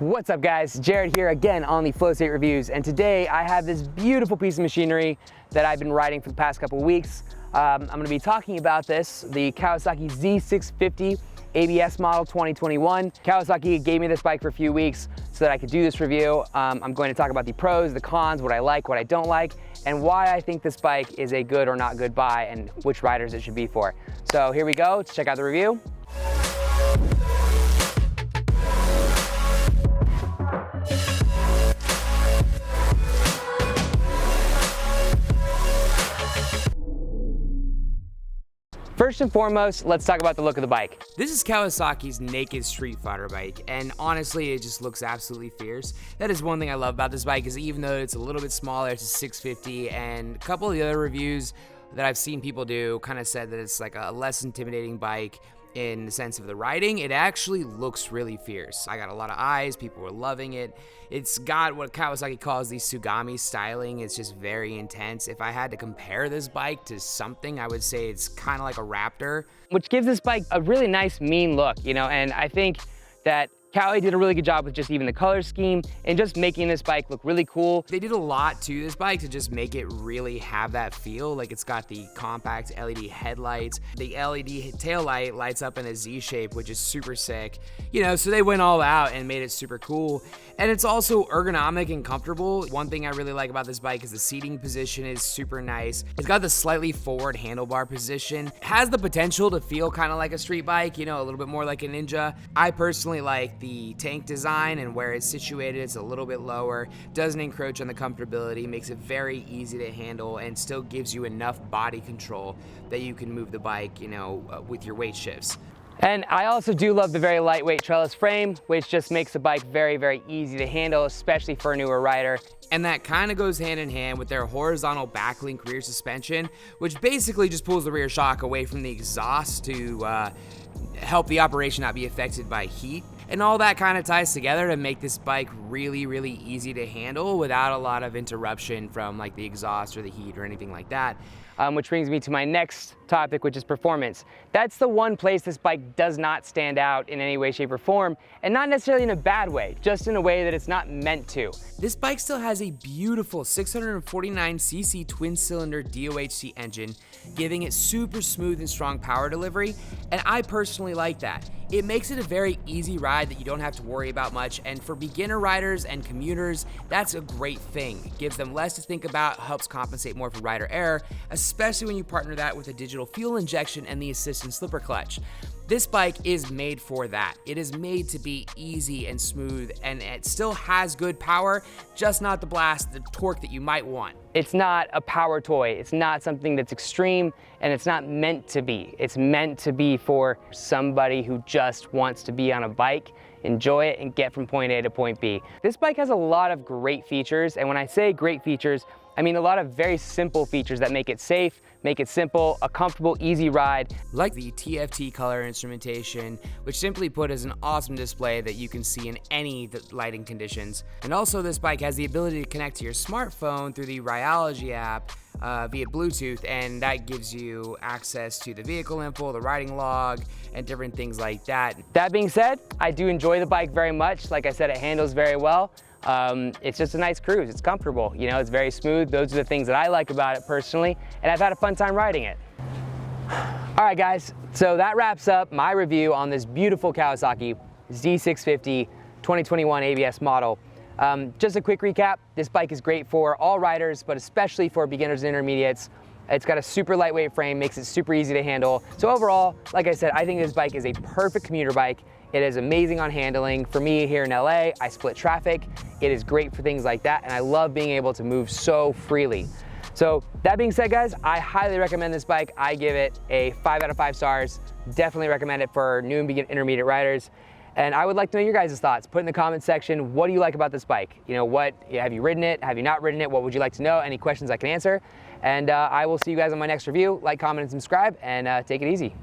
What's up guys, Jared here again on the Flow State Reviews, and today I have this beautiful piece of machinery that I've been riding for the past couple of weeks. I'm going to be talking about this, the Kawasaki Z650 ABS model 2021. Kawasaki gave me this bike for a few weeks so that I could do this review. I'm going to talk about the pros, the cons, what I like, what I don't like, and why I think this bike is a good or not good buy and which riders it should be for. So here we go, let's check out the review. First and foremost, let's talk about the look of the bike. This is Kawasaki's naked street fighter bike, and honestly, it just looks absolutely fierce. That is one thing I love about this bike, is even though it's a little bit smaller, it's a 650, and a couple of the other reviews that I've seen people do kind of said that it's like a less intimidating bike in the sense of the riding. It actually looks really fierce. I got a lot of eyes, people were loving it. It's got what Kawasaki calls the Tsugami styling. It's just very intense. If I had to compare this bike to something, I would say it's kind of like a Raptor, which gives this bike a really nice mean look, you know, and I think that Kawi did a really good job with just even the color scheme and just making this bike look really cool. They did a lot to this bike to just make it really have that feel. Like, it's got the compact LED headlights. The LED tail light lights up in a Z shape, which is super sick. You know, so they went all out and made it super cool. And it's also ergonomic and comfortable. One thing I really like about this bike is the seating position is super nice. It's got the slightly forward handlebar position. It has the potential to feel kind of like a street bike, you know, a little bit more like a Ninja. I personally like the tank design and where it's situated. It's a little bit lower, doesn't encroach on the comfortability, makes it very easy to handle, and still gives you enough body control that you can move the bike, you know, with your weight shifts. And I also do love the very lightweight trellis frame, which just makes the bike very, very easy to handle, especially for a newer rider. And that kind of goes hand in hand with their horizontal backlink rear suspension, which basically just pulls the rear shock away from the exhaust to help the operation not be affected by heat. And all that kind of ties together to make this bike really, really easy to handle without a lot of interruption from like the exhaust or the heat or anything like that. Which brings me to my next topic, which is performance. That's the one place this bike does not stand out in any way, shape, or form, and not necessarily in a bad way, just in a way that it's not meant to. This bike still has a beautiful 649cc twin-cylinder DOHC engine, giving it super smooth and strong power delivery, and I personally like that. It makes it a very easy ride that you don't have to worry about much, and for beginner riders and commuters, that's a great thing. It gives them less to think about, helps compensate more for rider error, especially when you partner that with a digital fuel injection and the assistant slipper clutch. This bike is made for that. It is made to be easy and smooth, and it still has good power, just not the blast, the torque that you might want. It's not a power toy. It's not something that's extreme, and it's not meant to be. It's meant to be for somebody who just wants to be on a bike, enjoy it, and get from point A to point B. This bike has a lot of great features, and when I say great features, I mean a lot of very simple features that make it safe, make it simple, a comfortable, easy ride. Like the TFT color instrumentation, which simply put is an awesome display that you can see in any lighting conditions. And also this bike has the ability to connect to your smartphone through the Rhyology app via Bluetooth, and that gives you access to the vehicle info, the riding log, and different things like that. That being said, I do enjoy the bike very much. Like I said, it handles very well. It's just a nice cruise. It's comfortable, you know, it's very smooth. Those are the things that I like about it personally, and I've had a fun time riding it. All right guys, so that wraps up my review on this beautiful Kawasaki Z650 2021 ABS model. Just a quick recap, this bike is great for all riders, but especially for beginners and intermediates. It's got a super lightweight frame, makes it super easy to handle. So overall, like I said, I think this bike is a perfect commuter bike. It is amazing on handling. For me here in LA, I split traffic. It is great for things like that, and I love being able to move so freely. So that being said, guys, I highly recommend this bike. I give it a 5 out of 5 stars. Definitely recommend it for new and intermediate riders. And I would like to know your guys' thoughts. Put in the comment section, what do you like about this bike? You know, have you ridden it? Have you not ridden it? What would you like to know? Any questions I can answer? And I will see you guys on my next review. Like, comment, and subscribe, and take it easy.